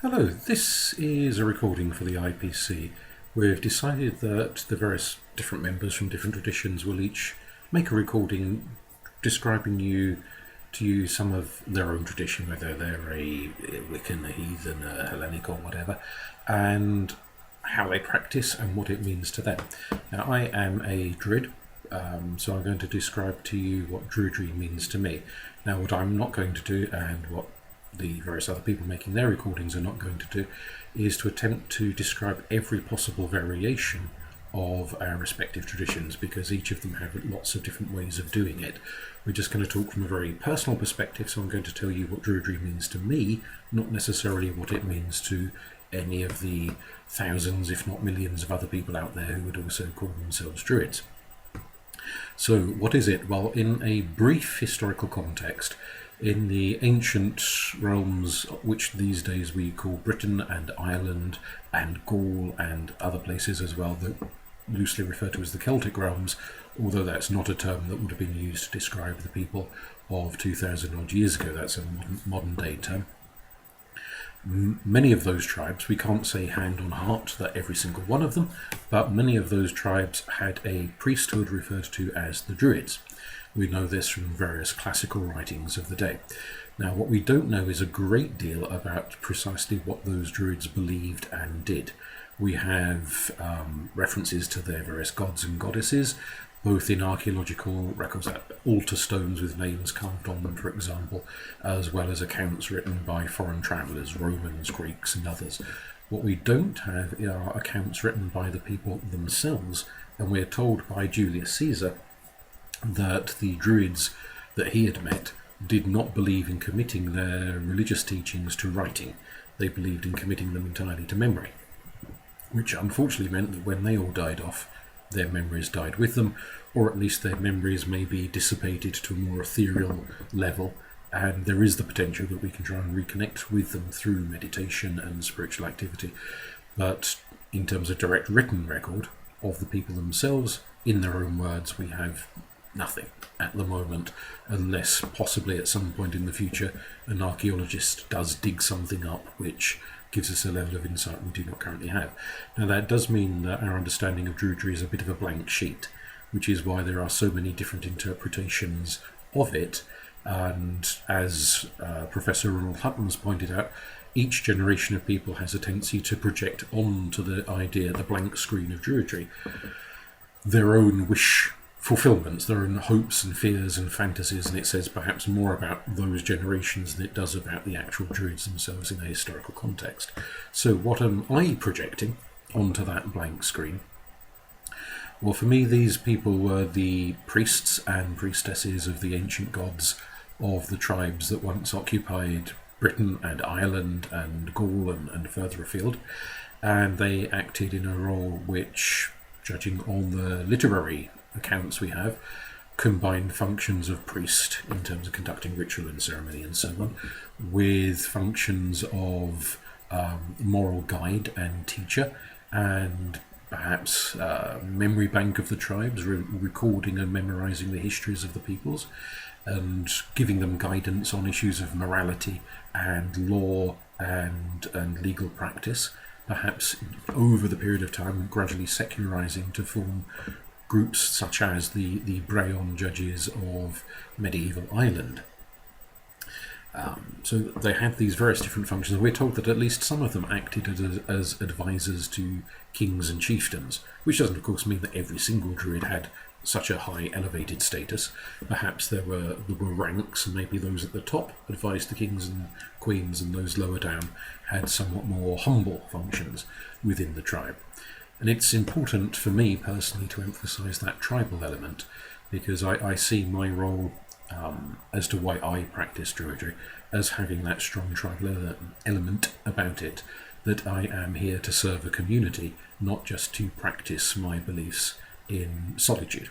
Hello, this is a recording for the IPC. We've decided that the various different members from different traditions will each make a recording describing to you some of their own tradition, whether they're a Wiccan, a heathen, a Hellenic or whatever, and how they practice and what it means to them. Now, I am a Druid, so I'm going to describe to you what Druidry means to me. Now, what I'm not going to do, and what the various other people making their recordings are not going to do, is to attempt to describe every possible variation of our respective traditions, because each of them have lots of different ways of doing it. We're just going to talk from a very personal perspective, so I'm going to tell you what Druidry means to me, not necessarily what it means to any of the thousands, if not millions, of other people out there who would also call themselves Druids. So what is it? Well, in a brief historical context, in the ancient realms, which these days we call Britain and Ireland and Gaul and other places as well, that loosely referred to as the Celtic realms, although that's not a term that would have been used to describe the people of 2,000 odd years ago. That's a modern day term. Many of those tribes, we can't say hand on heart that every single one of them, but many of those tribes had a priesthood referred to as the Druids. We know this from various classical writings of the day. Now, what we don't know is a great deal about precisely what those Druids believed and did. We have references to their various gods and goddesses, both in archaeological records, altar stones with names carved on them, for example, as well as accounts written by foreign travellers, Romans, Greeks and others. What we don't have are accounts written by the people themselves, and we're told by Julius Caesar that the Druids that he had met did not believe in committing their religious teachings to writing. They believed in committing them entirely to memory, which unfortunately meant that when they all died off, their memories died with them, or at least their memories may be dissipated to a more ethereal level, and there is the potential that we can try and reconnect with them through meditation and spiritual activity. But in terms of direct written record of the people themselves, in their own words, we have nothing at the moment, unless possibly at some point in the future an archaeologist does dig something up which gives us a level of insight we do not currently have. Now, that does mean that our understanding of Druidry is a bit of a blank sheet, which is why there are so many different interpretations of it, and as Professor Ronald Hutton's pointed out, each generation of people has a tendency to project onto the idea, the blank screen of Druidry, their own wish fulfillments, their own hopes and fears and fantasies, and it says perhaps more about those generations than it does about the actual Druids themselves in a historical context. So what am I projecting onto that blank screen? Well, for me, these people were the priests and priestesses of the ancient gods of the tribes that once occupied Britain and Ireland and Gaul and further afield, and they acted in a role which, judging on the literary accounts we have, combined functions of priest in terms of conducting ritual and ceremony and so on, with functions of moral guide and teacher, and perhaps memory bank of the tribes, recording and memorizing the histories of the peoples, and giving them guidance on issues of morality and law and legal practice, perhaps over the period of time gradually secularizing to form groups such as the Breon judges of medieval Ireland. So they had these various different functions. We're told that at least some of them acted as advisors to kings and chieftains, which doesn't of course mean that every single Druid had such a high elevated status. Perhaps there were ranks, and maybe those at the top advised the kings and queens, and those lower down had somewhat more humble functions within the tribe. And it's important for me personally to emphasise that tribal element, because I see my role as to why I practice Druidry as having that strong tribal element about it, that I am here to serve a community, not just to practice my beliefs in solitude.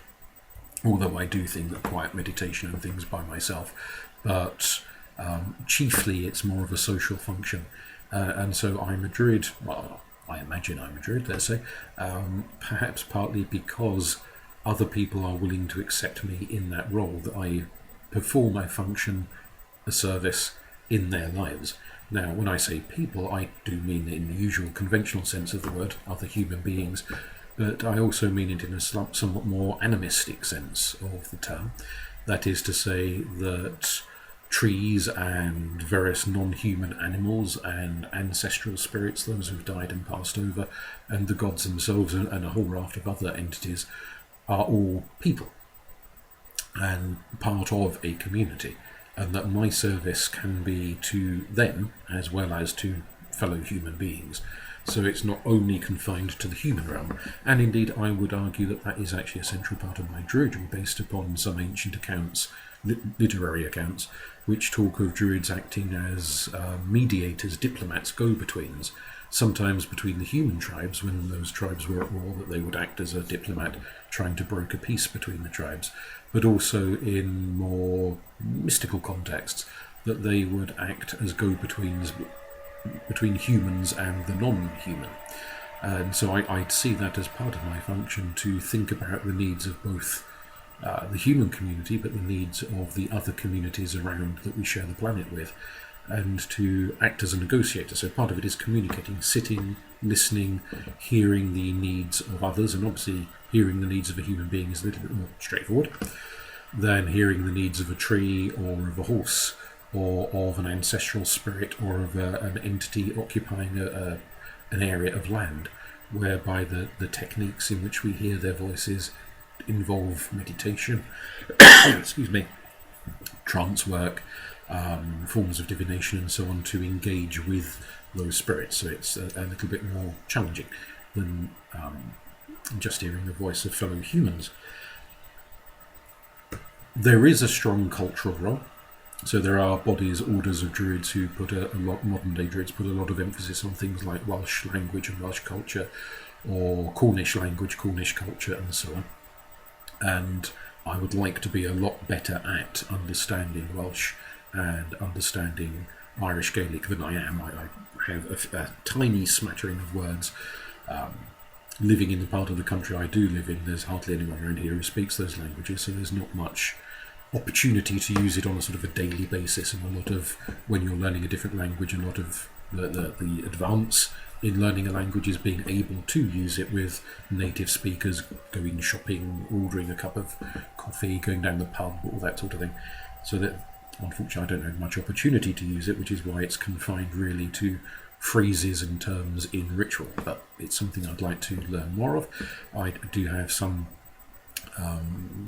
Although I do things like quiet meditation and things by myself, but chiefly it's more of a social function. And so I'm a Druid, well, I imagine I'm a Druid, let's say, perhaps partly because other people are willing to accept me in that role, that I perform, I function, a service in their lives. Now, when I say people, I do mean in the usual conventional sense of the word, other human beings, but I also mean it in a somewhat more animistic sense of the term. That is to say that trees and various non-human animals and ancestral spirits, those who've died and passed over, and the gods themselves and a whole raft of other entities are all people and part of a community, and that my service can be to them as well as to fellow human beings. So it's not only confined to the human realm, and indeed I would argue that that is actually a central part of my Druidry, based upon some ancient accounts, literary accounts, which talk of Druids acting as mediators, diplomats, go-betweens, sometimes between the human tribes, when those tribes were at war, that they would act as a diplomat trying to broker peace between the tribes, but also in more mystical contexts, that they would act as go-betweens between humans and the non-human. And so I'd see that as part of my function, to think about the needs of both the human community, but the needs of the other communities around that we share the planet with, and to act as a negotiator. So part of it is communicating, sitting, listening, hearing the needs of others, and obviously hearing the needs of a human being is a little bit more straightforward than hearing the needs of a tree or of a horse or of an ancestral spirit or of an entity occupying an area of land, whereby the techniques in which we hear their voices involve meditation, excuse me, trance work, forms of divination and so on, to engage with those spirits. So it's a little bit more challenging than just hearing the voice of fellow humans. There is a strong cultural role. So there are bodies, orders of Druids who put modern day Druids put a lot of emphasis on things like Welsh language and Welsh culture, or Cornish language, Cornish culture, and so on. And I would like to be a lot better at understanding Welsh and understanding Irish Gaelic than I am. I have a tiny smattering of words. Living in the part of the country I do live in, there's hardly anyone around here who speaks those languages, so there's not much opportunity to use it on a sort of a daily basis, and a lot of, when you're learning a different language, a lot of the advance in learning a language is being able to use it with native speakers, going shopping, ordering a cup of coffee, going down the pub, all that sort of thing. So that, unfortunately, I don't have much opportunity to use it, which is why it's confined really to phrases and terms in ritual, but it's something I'd like to learn more of. I do have some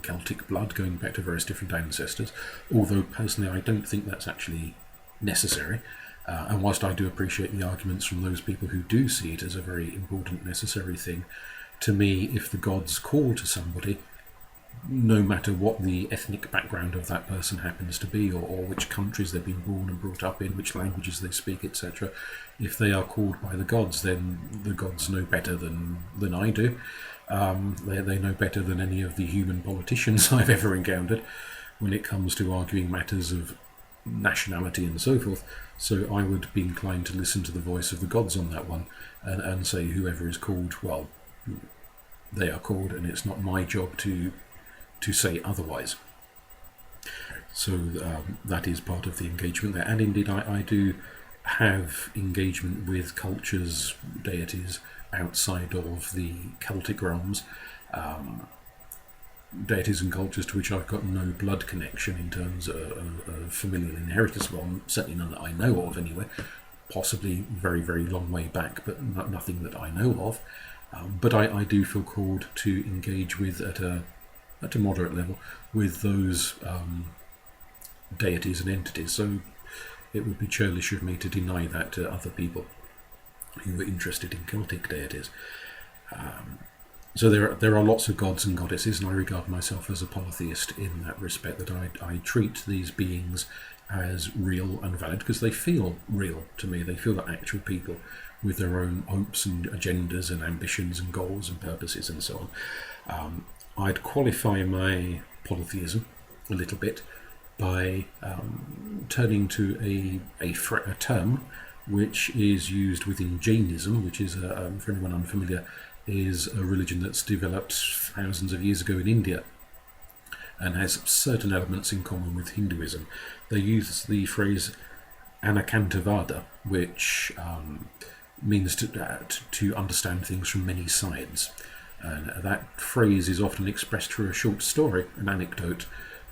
Celtic blood going back to various different ancestors, although personally I don't think that's actually necessary. And whilst I do appreciate the arguments from those people who do see it as a very important, necessary thing, to me, if the gods call to somebody, no matter what the ethnic background of that person happens to be, or which countries they've been born and brought up in, which languages they speak, etc., if they are called by the gods, then the gods know better than I do. They know better than any of the human politicians I've ever encountered when it comes to arguing matters of nationality and so forth. So I would be inclined to listen to the voice of the gods on that one, and say whoever is called, well, they are called, and it's not my job to say otherwise. So that is part of the engagement there. And indeed I do have engagement with cultures, deities outside of the Celtic realms, deities and cultures to which I've got no blood connection in terms of familial inheritance. Well, certainly none that I know of anyway, possibly very, very long way back, but nothing that I know of. But I do feel called to engage with, at a moderate level, with those deities and entities. So it would be churlish of me to deny that to other people who are interested in Celtic deities. So there are lots of gods and goddesses, and I regard myself as a polytheist in that respect, that I treat these beings as real and valid, because they feel real to me. They feel like actual people with their own hopes and agendas and ambitions and goals and purposes and so on. I'd qualify my polytheism a little bit by turning to a term which is used within Jainism, which is, for anyone unfamiliar, is a religion that's developed thousands of years ago in India and has certain elements in common with Hinduism. They use the phrase Anakantavada, which means to understand things from many sides. And that phrase is often expressed through a short story, an anecdote,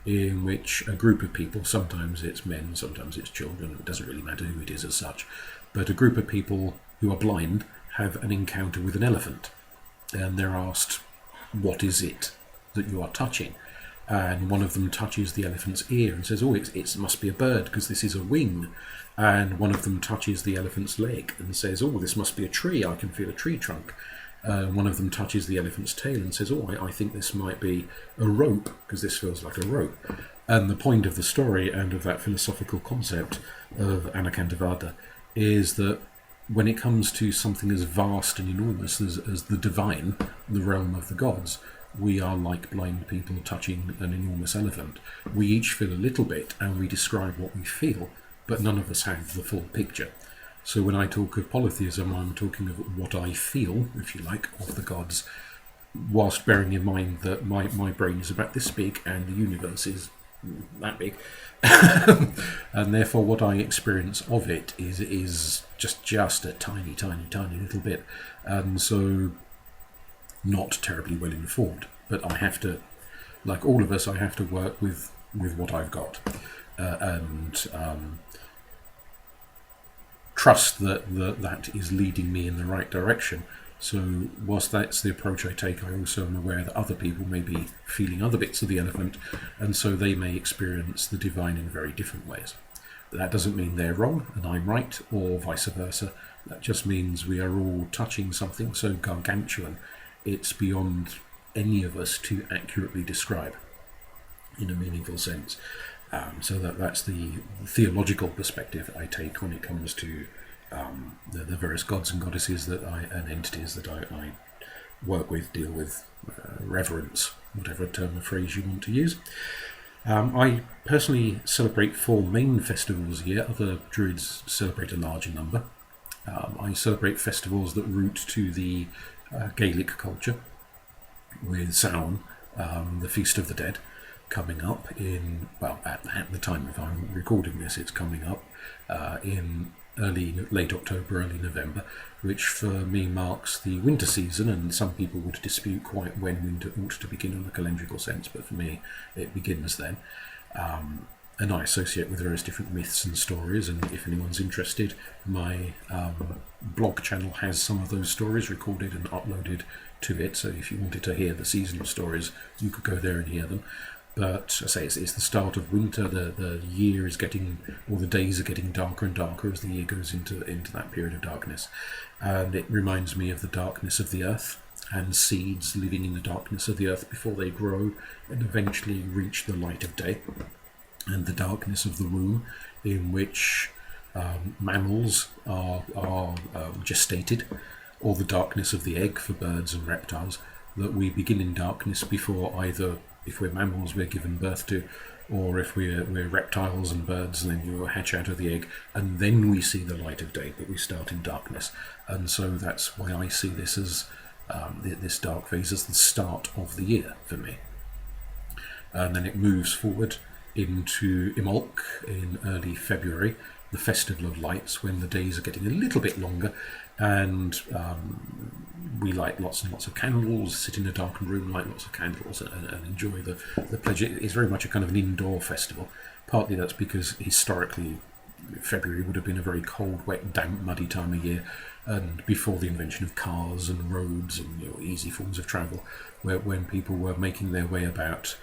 in which a group of people, sometimes it's men, sometimes it's children, it doesn't really matter who it is as such, but a group of people who are blind have an encounter with an elephant, and they're asked, what is it that you are touching? And one of them touches the elephant's ear and says, oh, it must be a bird because this is a wing. And one of them touches the elephant's leg and says, oh, this must be a tree, I can feel a tree trunk. One of them touches the elephant's tail and says, oh, I think this might be a rope because this feels like a rope. And the point of the story and of that philosophical concept of Anakantavada is that when it comes to something as vast and enormous as the divine, the realm of the gods, we are like blind people touching an enormous elephant. We each feel a little bit and we describe what we feel, but none of us have the full picture. So when I talk of polytheism, I'm talking of what I feel, if you like, of the gods, whilst bearing in mind that my brain is about this big and the universe is that big. And therefore what I experience of it is just a tiny little bit. And so not terribly well informed. But I have to, like all of us, I have to work with what I've got. And trust that is leading me in the right direction. So whilst that's the approach I take, I also am aware that other people may be feeling other bits of the elephant, and so they may experience the divine in very different ways. But that doesn't mean they're wrong and I'm right, or vice versa. That just means we are all touching something so gargantuan it's beyond any of us to accurately describe in a meaningful sense. So that's the theological perspective I take when it comes to the various gods and goddesses and entities that I work with, deal with, reverence, whatever term or phrase you want to use. I personally celebrate 4 main festivals a year. Other Druids celebrate a larger number. I celebrate festivals that root to the Gaelic culture, with Samhain, the Feast of the Dead, coming up in, well, at the time if I'm recording this, it's coming up in late October, early November, which for me marks the winter season, and some people would dispute quite when winter ought to begin in the calendrical sense, but for me it begins then. And I associate with various different myths and stories, and if anyone's interested, my blog channel has some of those stories recorded and uploaded to it, so if you wanted to hear the seasonal stories, you could go there and hear them. But I say it's the start of winter, the year is getting, or the days are getting darker and darker as the year goes into that period of darkness. And it reminds me of the darkness of the earth, and seeds living in the darkness of the earth before they grow and eventually reach the light of day. And the darkness of the womb, in which mammals are gestated, or the darkness of the egg for birds and reptiles, that we begin in darkness before either, if we're mammals, we're given birth to, or if we're reptiles and birds, and then you hatch out of the egg, and then we see the light of day, but we start in darkness. And so that's why I see this as this dark phase as the start of the year for me. And then it moves forward into Imolc in early February, the Festival of Lights, when the days are getting a little bit longer, and we light lots and lots of candles, sit in a darkened room, light lots of candles, and enjoy the pleasure. It's very much a kind of an indoor festival. Partly that's because historically February would have been a very cold, wet, damp, muddy time of year, and before the invention of cars and roads and easy forms of travel, when people were making their way about,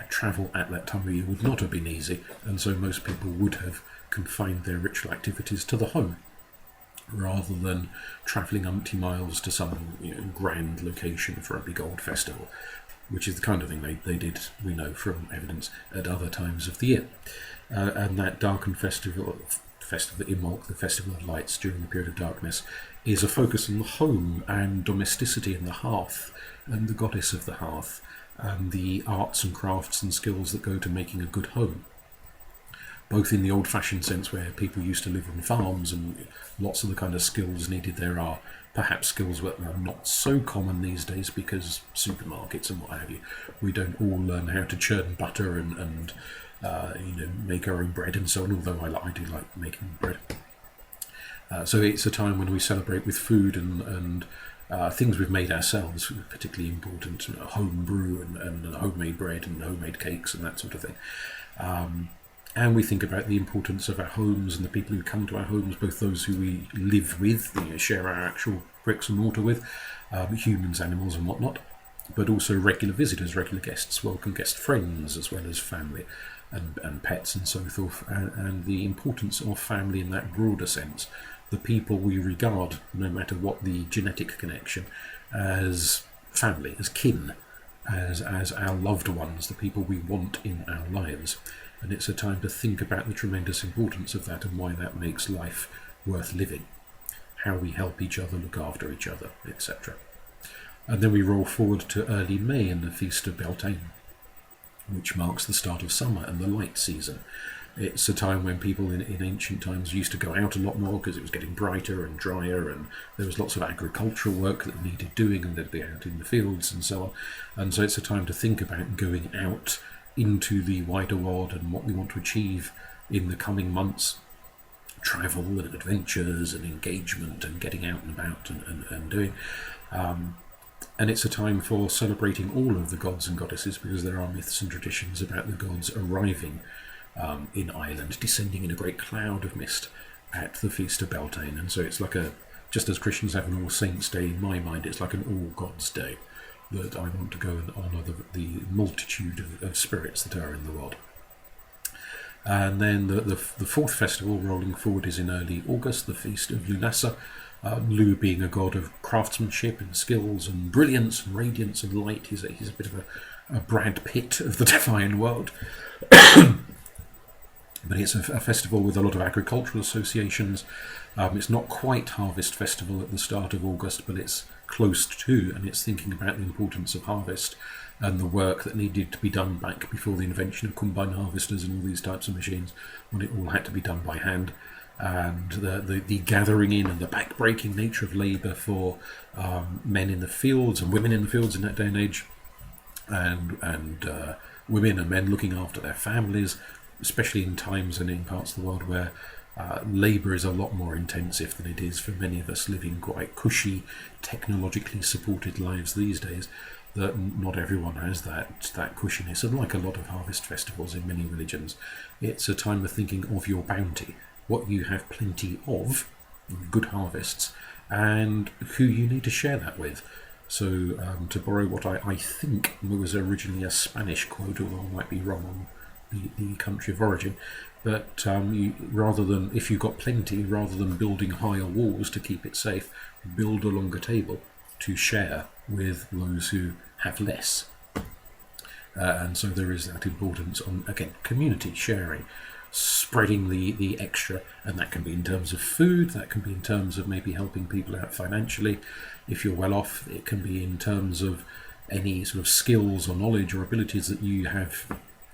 travel at that time of year would not have been easy, and so most people would have confined their ritual activities to the home, rather than travelling umpty miles to some grand location for a big old festival, which is the kind of thing they did, we know from evidence, at other times of the year. And that darkened festival Imolc, the Festival of Lights during the period of darkness, is a focus on the home and domesticity and the hearth and the goddess of the hearth, and the arts and crafts and skills that go to making a good home. Both in the old-fashioned sense where people used to live on farms and lots of the kind of skills needed there are perhaps skills that are not so common these days because supermarkets and what have you, we don't all learn how to churn butter and make our own bread and so on, although I do like making bread. So it's a time when we celebrate with food and things we've made ourselves, particularly important, home brew and homemade bread and homemade cakes and that sort of thing. And we think about the importance of our homes and the people who come to our homes, both those who we live with, share our actual bricks and mortar with, humans, animals and whatnot, but also regular visitors, regular guests, welcome guest friends, as well as family and pets and so forth, and the importance of family in that broader sense, the people we regard, no matter what the genetic connection, as family, as kin, as our loved ones, the people we want in our lives. And it's a time to think about the tremendous importance of that and why that makes life worth living, how we help each other, look after each other, etc. And then we roll forward to early May and the Feast of Beltane, which marks the start of summer and the light season. It's a time when people in ancient times used to go out a lot more because it was getting brighter and drier, and there was lots of agricultural work that needed doing, and they'd be out in the fields and so on. And so it's a time to think about going out into the wider world and what we want to achieve in the coming months. Travel and adventures and engagement and getting out and about and doing. And it's a time for celebrating all of the gods and goddesses, because there are myths and traditions about the gods arriving in Ireland, descending in a great cloud of mist at the Feast of Beltane. And so it's like just as Christians have an All Saints' Day, in my mind, it's like an All Gods' Day, that I want to go and honour the multitude of spirits that are in the world. And then the fourth festival rolling forward is in early August, the Feast of Lunasa. Lu being a god of craftsmanship and skills and brilliance and radiance and light. He's a bit of a Brad Pitt of the divine world. But it's a festival with a lot of agricultural associations. It's not quite Harvest Festival at the start of August, but it's close to, and it's thinking about the importance of harvest and the work that needed to be done back before the invention of combine harvesters and all these types of machines, when it all had to be done by hand. And the gathering in and the back-breaking nature of labour for men in the fields and women in the fields in that day and age, and women and men looking after their families, especially in times and in parts of the world where labour is a lot more intensive than it is for many of us living quite cushy, technologically supported lives these days, that not everyone has that cushiness. And like a lot of harvest festivals in many religions, it's a time of thinking of your bounty, what you have plenty of, good harvests, and who you need to share that with. So to borrow what I think was originally a Spanish quote, although I might be wrong on the country of origin, but rather than, if you've got plenty, rather than building higher walls to keep it safe, build a longer table to share with those who have less. And so there is that importance on, again, community sharing, spreading the extra, and that can be in terms of food, that can be in terms of maybe helping people out financially if you're well off, it can be in terms of any sort of skills or knowledge or abilities that you have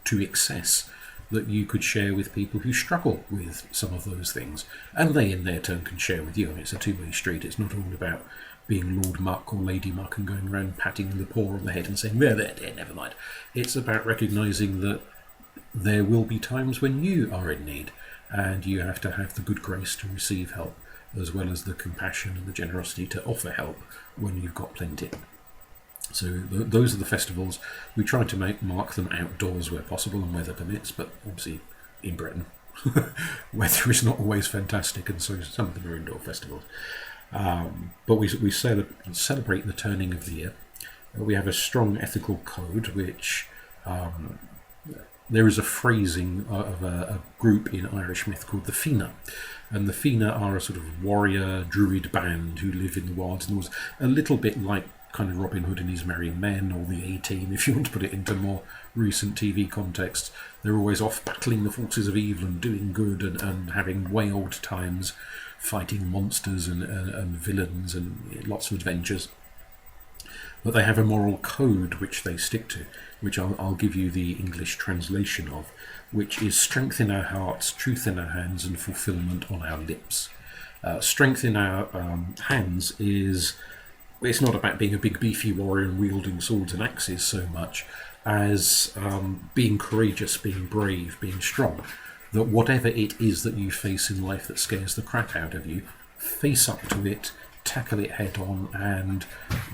to excess that you could share with people who struggle with some of those things, and they in their turn can share with you. And it's a two-way street. It's not all about being Lord Muck or Lady Muck and going around patting the poor on the head and saying, there, never mind. It's about recognising that there will be times when you are in need, and you have to have the good grace to receive help, as well as the compassion and the generosity to offer help when you've got plenty. So those are the festivals. We try to mark them outdoors where possible and weather permits, but obviously in Britain weather is not always fantastic, and so some of them are indoor festivals. But we celebrate the turning of the year. We have a strong ethical code, which there is a phrasing of a group in Irish myth called the Fina. And the Fina are a sort of warrior druid band who live in the wilds and woods, a little bit like kind of Robin Hood and his merry men, or the A-Team, if you want to put it into more recent TV contexts. They're always off battling the forces of evil and doing good and having way old times, fighting monsters and villains and lots of adventures. But they have a moral code which they stick to, which I'll give you the English translation of, which is strength in our hearts, truth in our hands, and fulfilment on our lips. Strength in our hands is, it's not about being a big beefy warrior and wielding swords and axes so much as being courageous, being brave, being strong. That whatever it is that you face in life that scares the crap out of you, face up to it, tackle it head on, and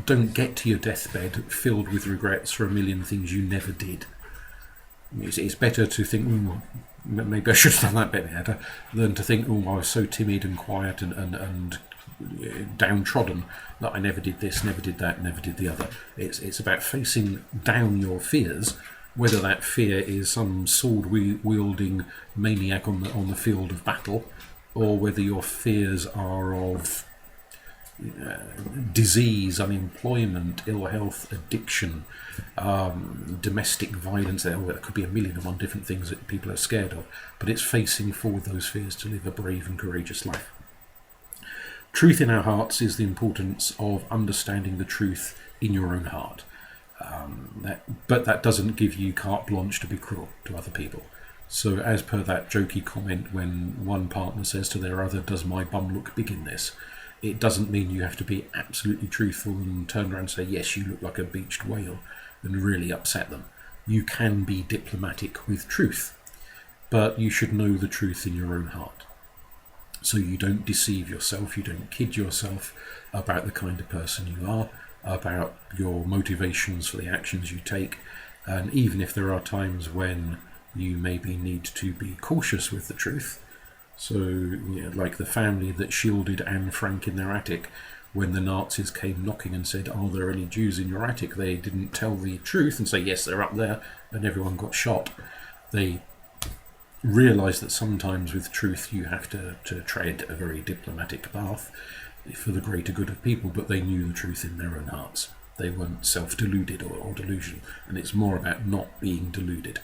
don't get to your deathbed filled with regrets for a million things you never did. It's better to think, maybe I should have done that bit better, than to think, I was so timid and quiet and downtrodden that I never did this, never did that, never did the other. It's about facing down your fears, whether that fear is some sword-wielding maniac on the field of battle, or whether your fears are of disease, unemployment, ill health, addiction, domestic violence. There could be a million and one different things that people are scared of, but it's facing forward those fears to live a brave and courageous life. Truth in our hearts is the importance of understanding the truth in your own heart. But that doesn't give you carte blanche to be cruel to other people. So as per that jokey comment when one partner says to their other, "Does my bum look big in this?" it doesn't mean you have to be absolutely truthful and turn around and say, "Yes, you look like a beached whale," and really upset them. You can be diplomatic with truth, but you should know the truth in your own heart. So you don't deceive yourself, you don't kid yourself about the kind of person you are, about your motivations for the actions you take. And even if there are times when you maybe need to be cautious with the truth, so like the family that shielded Anne Frank in their attic, when the Nazis came knocking and said, "Are there any Jews in your attic?" they didn't tell the truth and say, "Yes, they're up there," and everyone got shot. They realised that sometimes with truth you have to tread a very diplomatic path for the greater good of people, but they knew the truth in their own hearts. They weren't self-deluded or delusional, and it's more about not being deluded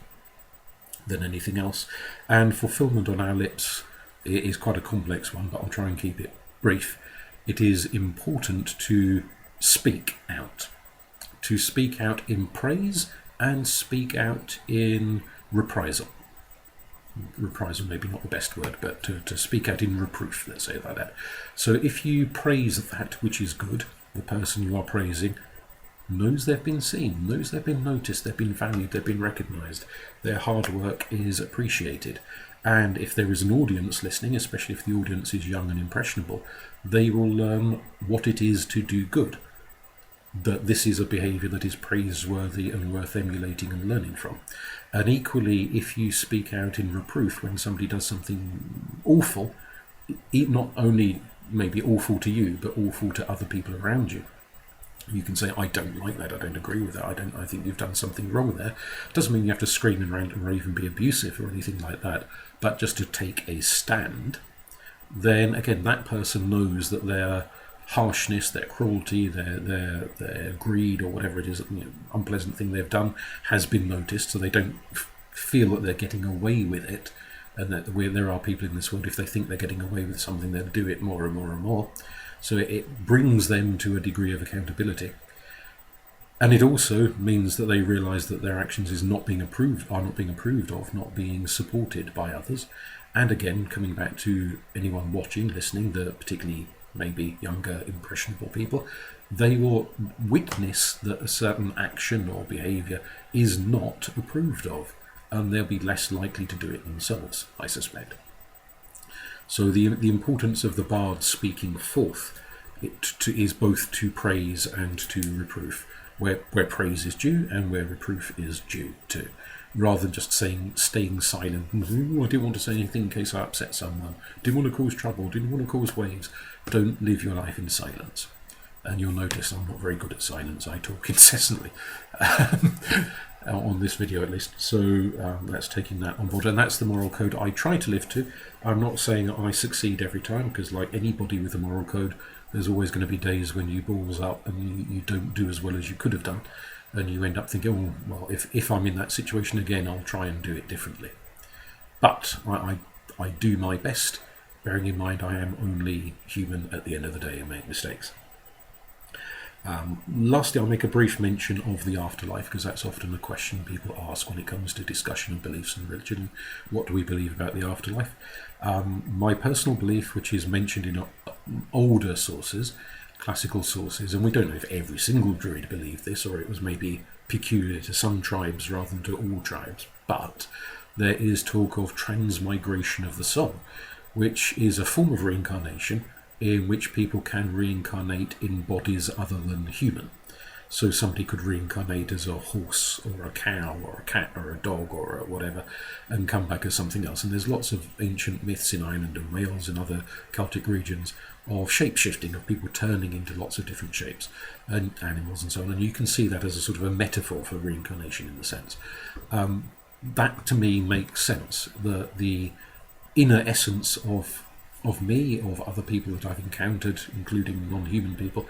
than anything else. And fulfilment on our lips is quite a complex one, but I'll try and keep it brief. It is important to speak out in praise and speak out in reprisal. Reprisal maybe not the best word, but to speak out in reproof, let's say it like that. So if you praise that which is good, the person you are praising knows they've been seen, knows they've been noticed, they've been valued, they've been recognised, their hard work is appreciated. And if there is an audience listening, especially if the audience is young and impressionable, they will learn what it is to do good, that this is a behaviour that is praiseworthy and worth emulating and learning from. And equally, if you speak out in reproof when somebody does something awful, it not only may be awful to you, but awful to other people around you. You can say, "I don't like that, I don't agree with that, I think you've done something wrong there." Doesn't mean you have to scream and rant or even be abusive or anything like that, but just to take a stand. Then again, that person knows that their harshness, their cruelty, their greed, or whatever it is, unpleasant thing they've done, has been noticed, so they don't feel that they're getting away with it, and that there are people in this world, if they think they're getting away with something, they'll do it more and more and more. So it brings them to a degree of accountability. And it also means that they realise that their actions are not being approved of, not being supported by others. And again, coming back to anyone watching, listening, particularly maybe younger, impressionable people, they will witness that a certain action or behaviour is not approved of, and they'll be less likely to do it themselves, I suspect. So the importance of the bard speaking forth is both to praise and to reproof, where praise is due and where reproof is due too, rather than just staying silent. "I didn't want to say anything in case I upset someone, didn't want to cause trouble, didn't want to cause waves." Don't live your life in silence. And you'll notice I'm not very good at silence. I talk incessantly on this video at least. So that's taking that on board, and that's the moral code I try to live to. I'm not saying I succeed every time, because like anybody with a moral code, there's always going to be days when you balls up and you don't do as well as you could have done, and you end up thinking, "Oh, well, if I'm in that situation again, I'll try and do it differently." But I do my best, bearing in mind I am only human at the end of the day and make mistakes. Lastly, I'll make a brief mention of the afterlife, because that's often a question people ask when it comes to discussion of beliefs and religion. What do we believe about the afterlife? My personal belief, which is mentioned in older sources, classical sources, and we don't know if every single Druid believed this, or it was maybe peculiar to some tribes rather than to all tribes, but there is talk of transmigration of the soul, which is a form of reincarnation in which people can reincarnate in bodies other than human. So somebody could reincarnate as a horse or a cow or a cat or a dog or a whatever and come back as something else. And there's lots of ancient myths in Ireland and Wales and other Celtic regions of shape-shifting, of people turning into lots of different shapes and animals and so on. And you can see that as a sort of a metaphor for reincarnation in the sense. That to me makes sense. The inner essence of me, of other people that I've encountered, including non-human people,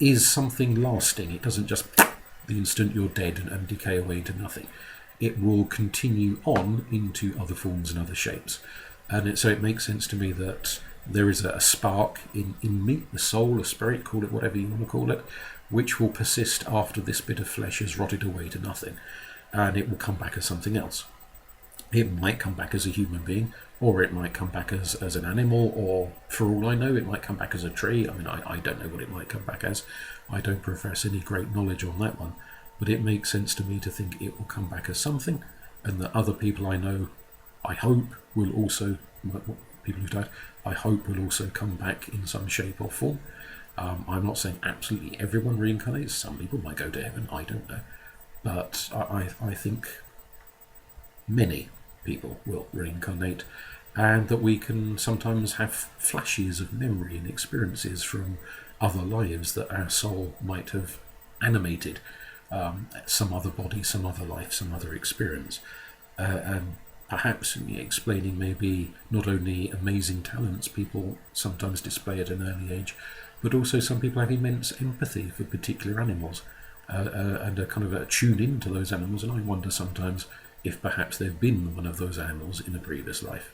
is something lasting. It doesn't just the instant you're dead and decay away into nothing. It will continue on into other forms and other shapes. And so it makes sense to me that there is a spark in me, a soul, a spirit, call it whatever you want to call it, which will persist after this bit of flesh has rotted away to nothing. And it will come back as something else. It might come back as a human being, or it might come back as an animal, or for all I know, it might come back as a tree. I mean, I don't know what it might come back as. I don't profess any great knowledge on that one, but it makes sense to me to think it will come back as something, and that other people I know, I hope, will also, people who died, I hope will also come back in some shape or form. I'm not saying absolutely everyone reincarnates. Some people might go to heaven, I don't know. But I think many people will reincarnate, and that we can sometimes have flashes of memory and experiences from other lives that our soul might have animated, some other body, some other life, some other experience, and perhaps explaining maybe not only amazing talents people sometimes display at an early age, but also some people have immense empathy for particular animals, and are kind of tuned into those animals. And I wonder sometimes if perhaps they've been one of those animals in a previous life,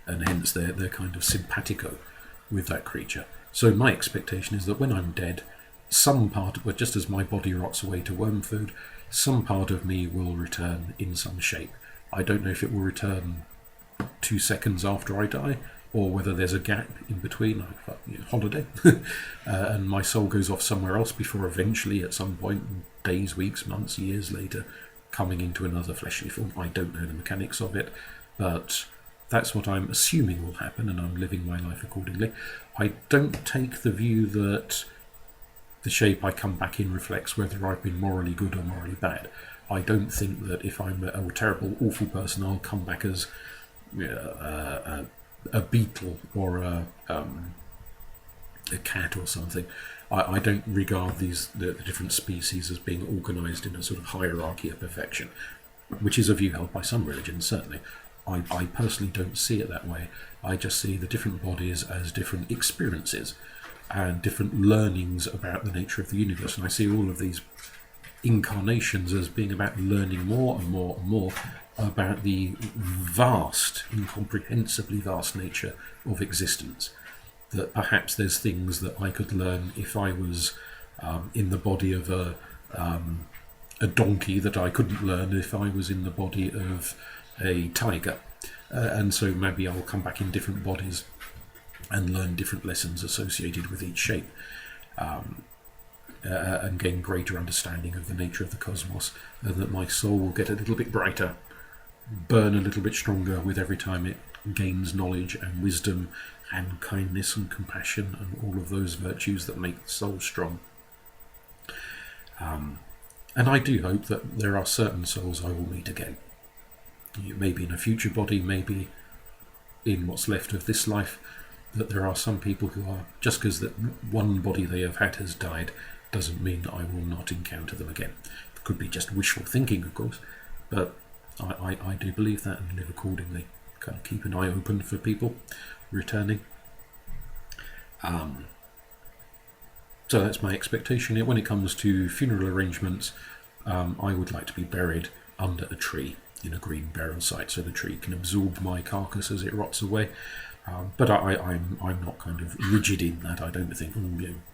and hence they're kind of simpatico with that creature. So my expectation is that when I'm dead, some part of, just as my body rots away to worm food, some part of me will return in some shape. I don't know if it will return 2 seconds after I die, or whether there's a gap in between, like holiday, and my soul goes off somewhere else before eventually at some point, days, weeks, months, years later, coming into another fleshly form. I don't know the mechanics of it, but that's what I'm assuming will happen, and I'm living my life accordingly. I don't take the view that the shape I come back in reflects whether I've been morally good or morally bad. I don't think that if I'm a terrible, awful person, I'll come back as a beetle or a cat or something. I don't regard the different species as being organised in a sort of hierarchy of perfection, which is a view held by some religions, certainly. I personally don't see it that way. I just see the different bodies as different experiences and different learnings about the nature of the universe. And I see all of these incarnations as being about learning more and more and more about the vast, incomprehensibly vast nature of existence. That perhaps there's things that I could learn if I was in the body of a donkey that I couldn't learn if I was in the body of a tiger. And so maybe I'll come back in different bodies and learn different lessons associated with each shape, and gain greater understanding of the nature of the cosmos, and that my soul will get a little bit brighter, burn a little bit stronger with every time it gains knowledge and wisdom and kindness and compassion and all of those virtues that make the soul strong. And I do hope that there are certain souls I will meet again. Maybe in a future body, maybe in what's left of this life, that there are some people who are, just because that one body they have had has died, doesn't mean that I will not encounter them again. It could be just wishful thinking, of course, but I do believe that and live accordingly. Kind of keep an eye open for people returning. So that's my expectation. When it comes to funeral arrangements, I would like to be buried under a tree in a green burial site, so the tree can absorb my carcass as it rots away. But I'm not kind of rigid in that. I don't think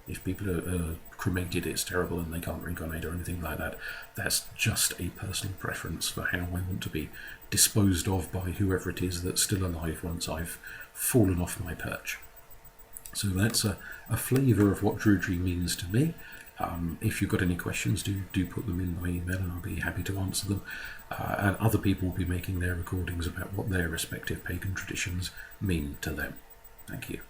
if people are cremated it's terrible and they can't reincarnate or anything like that. That's just a personal preference for how I want to be disposed of by whoever it is that's still alive once I've fallen off my perch. So that's a flavour of what Druidry means to me. If you've got any questions, do put them in my email and I'll be happy to answer them. And other people will be making their recordings about what their respective pagan traditions mean to them. Thank you.